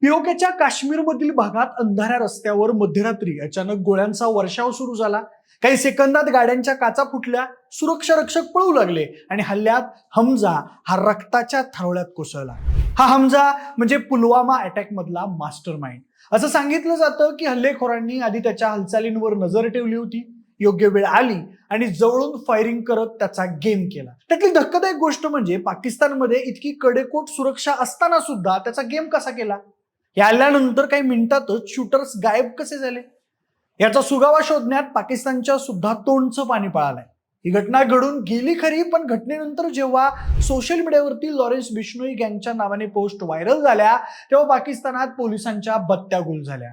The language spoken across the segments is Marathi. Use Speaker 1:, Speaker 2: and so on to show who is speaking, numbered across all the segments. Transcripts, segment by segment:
Speaker 1: पीओकेच्या काश्मीरमधील भागात अंधाऱ्या रस्त्यावर मध्यरात्री अचानक गोळ्यांचा वर्षाव सुरू झाला. काही सेकंदात गाड्यांच्या काचा फुटल्या, सुरक्षा रक्षक पळू लागले आणि हल्ल्यात हमजा हा रक्ताच्या थारोळ्यात कोसळला. हा हमजा म्हणजे पुलवामा अटॅक मधला मास्टर माइंड. असं सांगितलं जातं की हल्लेखोरांनी आधी त्याच्या हालचालींवर नजर ठेवली होती, योग्य वेळ आली आणि जवळून फायरिंग करत त्याचा गेम केला. त्यातली धक्कादायक गोष्ट म्हणजे पाकिस्तानमध्ये इतकी कडेकोट सुरक्षा असताना सुद्धा त्याचा गेम कसा केला. या हल्ल्यानंतर काही मिनिटातच शूटर्स गायब कसे झाले याचा सुगावा शोधण्यात पाकिस्तानच्या सुद्धा तोंडचं पाणी पळालंय. ही घटना घडून गेली खरी, पण घटनेनंतर जेव्हा सोशल मीडियावरती लॉरेन्स बिश्नोई गँगच्या नावाने पोस्ट व्हायरल झाल्या तेव्हा पाकिस्तानात पोलिसांच्या बत्त्या गुल झाल्या.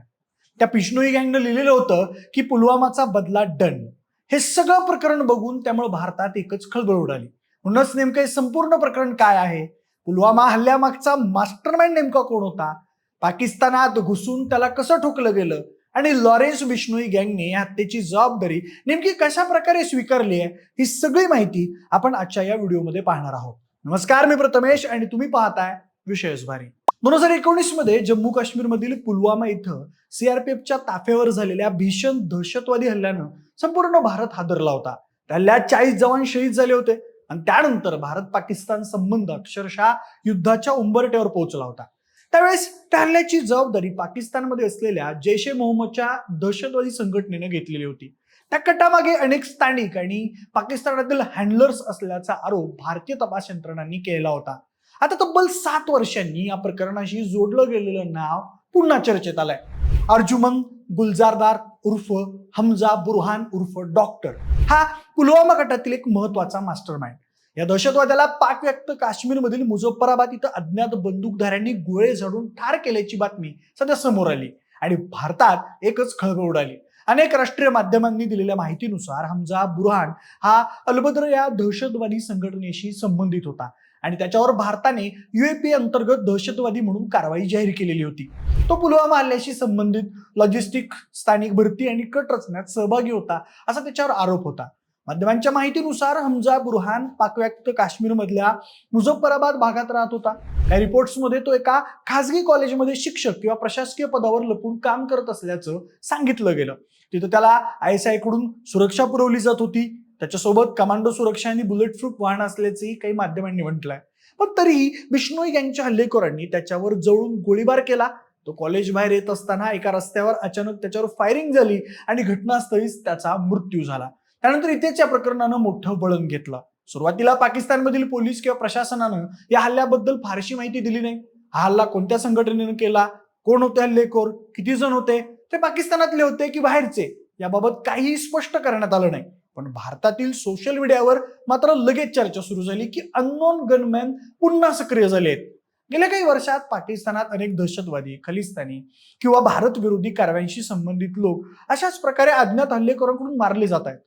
Speaker 1: त्या बिश्नोई गँगनं लिहिलेलं होतं की पुलवामाचा बदला डन. हे सगळं प्रकरण बघून त्यामुळे भारतात एकच खळबळ उडाली. म्हणूनच नेमकं हे संपूर्ण प्रकरण काय आहे, पुलवामा हल्ल्यामागचा मास्टरमाइंड नेमका कोण होता, पाकिस्तानात घुसून त्याला कसं ठोकलं गेलं आणि लॉरेन्स बिश्नोई गँगने या हत्येची जबाबदारी नेमकी कशा प्रकारे स्वीकारली आहे, ही सगळी माहिती आपण आजच्या या व्हिडिओमध्ये पाहणार आहोत. नमस्कार, मी प्रथमेश आणि तुम्ही पाहताय विषयच भारी. 2019 मध्ये जम्मू काश्मीर मधील पुलवामा इथं सीआरपीएफच्या ताफ्यावर झालेल्या भीषण दहशतवादी हल्ल्यानं संपूर्ण भारत हादरला होता. त्या हल्ल्यात 40 जवान शहीद झाले होते आणि त्यानंतर भारत पाकिस्तान संबंध अक्षरशः युद्धाच्या उंबरठ्यावर पोहोचला होता. त्यावेळेस त्या हल्ल्याची जबाबदारी पाकिस्तानमध्ये असलेल्या जैश ए मोहम्मदच्या दहशतवादी संघटनेनं घेतलेली होती. त्या कटामागे अनेक स्थानिक आणि पाकिस्तानातील हँडलर्स असल्याचा आरोप भारतीय तपास यंत्रणांनी केला होता. आता तब्बल 7 वर्षांनी या प्रकरणाशी जोडलं गेलेलं नाव पुन्हा चर्चेत आलंय. अर्जुमन गुलजारदार उर्फ हमजा बुरहान उर्फ डॉक्टर हा पुलवामा गटातील एक महत्वाचा मास्टरमाइंड. या दहशतवाद्याला पाक व्यक्त काश्मीरमधील मुझफ्फराबाद इथं अज्ञात बंदूकधाऱ्यांनी गोळे झाडून ठार केल्याची बातमी सध्या समोर आली आणि भारतात एकच खळबळ उडाली. अनेक राष्ट्रीय माध्यमांनी दिलेल्या माहितीनुसार हमजा बुरहान हा अलबद्र या दहशतवादी संघटनेशी संबंधित होता आणि त्याच्यावर भारताने UAPA अंतर्गत दहशतवादी म्हणून कारवाई जाहीर केलेली होती. तो पुलवामा हल्ल्याशी संबंधित लॉजिस्टिक, स्थानिक भरती आणि कट रचण्यात सहभागी होता असा त्याच्यावर आरोप होता. माध्यमांच्या माहितीनुसार हमजा बुरहान पाकव्याप्त काश्मीरमधल्या मुझफ्फराबाद भागात राहत होता. काही रिपोर्ट्समध्ये तो एका खासगी कॉलेजमध्ये शिक्षक किंवा प्रशासकीय पदावर लपून काम करत असल्याचं सांगितलं गेलं. तिथं त्याला ISI कडून सुरक्षा पुरवली जात होती. त्याच्यासोबत कमांडो सुरक्षा आणि बुलेट प्रूफ वाहन असल्याचंही काही माध्यमांनी म्हटलंय. पण तरीही बिश्नोई गँगच्या हल्लेखोरांनी त्याच्यावर जवळून गोळीबार केला. तो कॉलेज बाहेर येत असताना एका रस्त्यावर अचानक त्याच्यावर फायरिंग झाली आणि घटनास्थळीच त्याचा मृत्यू झाला. त्यानंतर इथेच या प्रकरणानं मोठं वळण घेतलं. सुरुवातीला पाकिस्तानमधील पोलीस किंवा प्रशासनानं या हल्ल्याबद्दल फारशी माहिती दिली नाही. हा हल्ला कोणत्या संघटनेनं केला, कोण होते हल्लेखोर, किती जण होते, ते पाकिस्तानातले होते की बाहेरचे, याबाबत काहीही स्पष्ट करण्यात आलं नाही. पण भारतातील सोशल मीडियावर मात्र लगेच चर्चा सुरू झाली की अननोन गनमॅन पुन्हा सक्रिय झाले आहेत. गेल्या काही वर्षात पाकिस्तानात अनेक दहशतवादी, खलिस्तानी किंवा भारत विरोधी कारवायांशी संबंधित लोक अशाच प्रकारे अज्ञात हल्लेखोरांकडून मारले जात आहेत.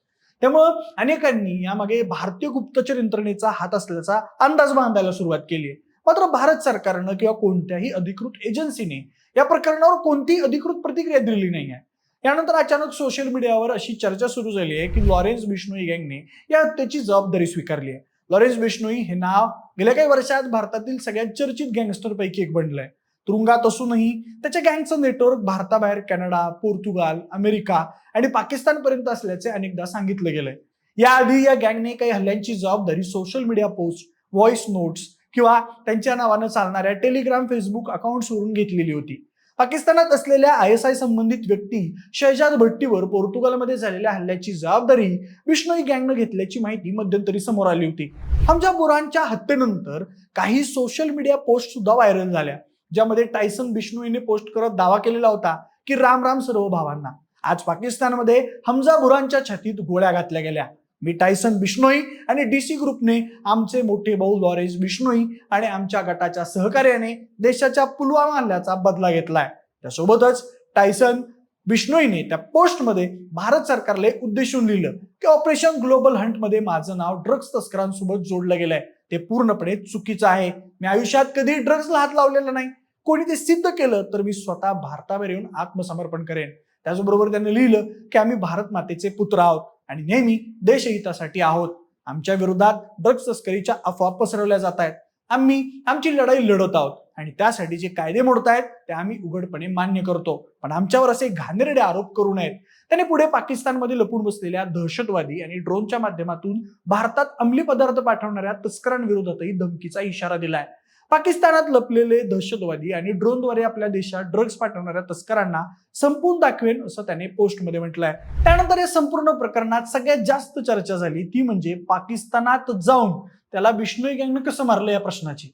Speaker 1: त्यामुळं अनेकांनी यामागे भारतीय गुप्तचर यंत्रणेचा हात असल्याचा अंदाज बांधायला सुरुवात केली आहे. मात्र भारत सरकारनं किंवा कोणत्याही अधिकृत एजन्सीने या प्रकरणावर कोणतीही अधिकृत प्रतिक्रिया दिलेली नाही आहे. यानंतर अचानक सोशल मीडियावर अशी चर्चा सुरू झाली आहे की लॉरेन्स बिश्नोई गँगने या हत्येची जबाबदारी स्वीकारली आहे. लॉरेन्स बिश्नोई हे नाव गेल्या काही वर्षात भारतातील सगळ्यात चर्चित गँगस्टरपैकी एक बनलंय. तुरुंगात असूनही त्याच्या गँगचं नेटवर्क भारताबाहेर कॅनडा, पोर्तुगाल, अमेरिका आणि पाकिस्तान पर्यंत असल्याचे अनेकदा सांगितलं गेलंय. याआधी या गँगने काही हल्ल्यांची जबाबदारी social media post, voice notes किंवा त्यांच्या नावानं चालणाऱ्या टेलिग्राम, फेसबुक अकाउंट्सवरून घेतलेली होती. पाकिस्तानात असलेल्या ISI संबंधित व्यक्ती शहजाद भट्टीवर पोर्तुगालमध्ये झालेल्या हल्ल्याची जबाबदारी बिश्नोई गँगनं घेतल्याची माहिती मध्यंतरी समोर आली होती. हमजा बुरहानच्या हत्येनंतर काही सोशल मीडिया पोस्ट सुद्धा व्हायरल झाल्या, ज्यामध्ये टायसन बिश्नोईने पोस्ट करत दावा केलेला होता की राम राम सर्व भावांना. आज पाकिस्तानमध्ये हमजा बुरहानच्या छातीत गोळ्या घातल्या गेल्या. मी टायसन बिश्नोई आणि DC ग्रुपने आमचे मोठे भाऊ लॉरेन्स बिश्नोई आणि आमच्या गटाच्या सहकार्याने देशाच्या पुलवामा हल्ल्याचा बदला घेतलाय. त्यासोबतच टायसन बिश्नोईने त्या पोस्टमध्ये भारत सरकारला उद्देशून लिहिलं की ऑपरेशन ग्लोबल हंट मध्ये माझं नाव ड्रग्ज तस्करांसोबत जोडलं गेलंय. ते पूर्णपणे चुकीचं आहे. मी आयुष्यात कधी ड्रग्जला हात लावलेला नाही. कोणी ते सिद्ध केलं तर मी स्वतः भारतावर येऊन आत्मसमर्पण करेन. त्याचबरोबर त्यांनी लिहिलं की आम्ही भारत मातेचे पुत्र आहोत आणि नेहमी देशहितासाठी आहोत. आमच्या विरोधात ड्रग्ज तस्करीच्या अफवा पसरवल्या जात आहेत. आम्ही आमची लढाई लढत आहोत आणि त्यासाठी जे कायदे मोडतायत ते आम्ही उघडपणे मान्य करतो, पण आमच्यावर असे घाणेरडे आरोप करू नयेत. त्याने पुढे पाकिस्तानमध्ये लपून बसलेल्या दहशतवादी आणि ड्रोनच्या माध्यमातून भारतात अंमली पदार्थ पाठवणाऱ्या तस्करांविरोधातही धमकीचा इशारा दिलाय. पाकिस्तानात लपलेले दहशतवादी आणि ड्रोनद्वारे आपल्या देशात ड्रग्ज पाठवणाऱ्या तस्करांना संपून दाखवेन असं त्याने पोस्टमध्ये म्हटलंय. त्यानंतर या संपूर्ण प्रकरणात सगळ्यात जास्त चर्चा झाली ती म्हणजे पाकिस्तानात जाऊन त्याला बिश्नोई गँगनं कसं मारलं या प्रश्नाची.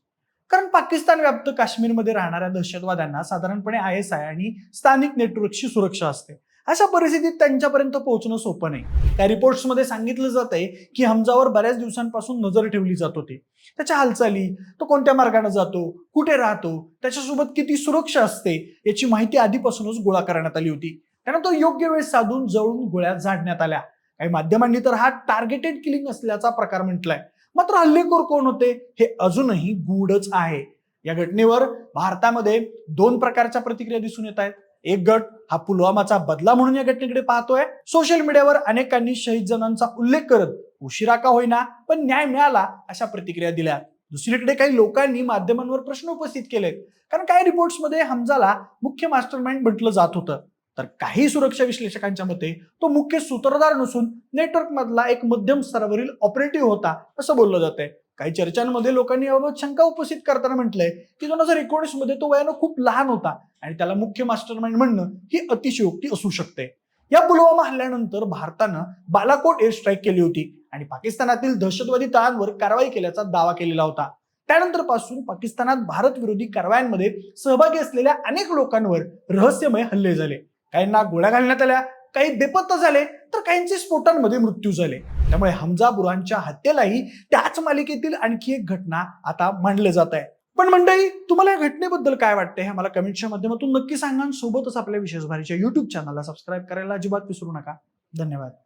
Speaker 1: कारण पाकिस्तान व्याप्त काश्मीरमध्ये राहणाऱ्या दहशतवाद्यांना साधारणपणे ISI आणि स्थानिक नेटवर्कची सुरक्षा असते. अशा परिस्थितीत त्यांच्यापर्यंत पोहोचणं सोपं नाही. त्या रिपोर्ट्समध्ये सांगितलं जात आहे की हमजावर बऱ्याच दिवसांपासून नजर ठेवली जात होती. त्याच्या हालचाली, तो कोणत्या मार्गाने जातो, कुठे राहतो, त्याच्यासोबत किती सुरक्षा असते याची माहिती आधीपासूनच गोळा करण्यात आली होती. त्यानंतर योग्य वेळ साधून जळून गोळ्या झाडण्यात आल्या. काही माध्यमांनी तर हा टार्गेटेड किलिंग असल्याचा प्रकार म्हटलाय. मात्र हल्लेखोर कोण होते हे अजूनही गूढच आहे. या घटनेवर भारतामध्ये 2 प्रकारच्या प्रतिक्रिया दिसून येत आहेत. एक गट हा पुलवामाचा बदला म्हणून या घटनेकडे पाहतोय. सोशल मीडियावर अनेकांनी शहीद जणांचा उल्लेख करत उशिरा का होईना पण न्याय मिळाला अशा प्रतिक्रिया दिल्या. दुसरीकडे काही लोकांनी माध्यमांवर प्रश्न उपस्थित केलेत. कारण काही रिपोर्ट्समध्ये हमजाला मुख्य मास्टरमाइंड म्हटलं जात होतं, तर काही सुरक्षा विश्लेषकांच्या मते तो मुख्य सूत्रधार नसून नेटवर्क मधला एक मध्यम स्तरावरील ऑपरेटिव्ह होता असं बोललं जातंय. काही चर्चांमध्ये लोकांनी याबाबत शंका उपस्थित करताना म्हटलंय की 2019 मध्ये तो वयानं खूप लहान होता आणि त्याला मुख्य मास्टरमाइंड म्हणणं ही अतिशयोक्ती असू शकते. या पुलवामा हल्ल्यानंतर भारतानं बालाकोट एअर स्ट्राईक केली होती आणि पाकिस्तानातील दहशतवादी तळांवर कारवाई केल्याचा दावा केलेला होता. त्यानंतर पासून पाकिस्तानात भारत विरोधी कारवायांमध्ये सहभागी असलेल्या अनेक लोकांवर रहस्यमय हल्ले झाले. काहींना गोळ्या घालण्यात आल्या, काही बेपत्ता झाले, तर काहींचे स्फोटांमध्ये मृत्यू झाले. त्यामुळे हमजा बुरहानच्या हत्येलाही त्याच मालिकेतील आणखी एक घटना आता मानले जात आहे. पण मंडळी, तुम्हाला या घटनेबद्दल काय वाटतंय हे मला कमेंटच्या माध्यमातून नक्की सांगा. सोबतच आपल्या विशेष भारीच्या YouTube चॅनलला सबस्क्राईब करायला अजिबात विसरू नका. धन्यवाद.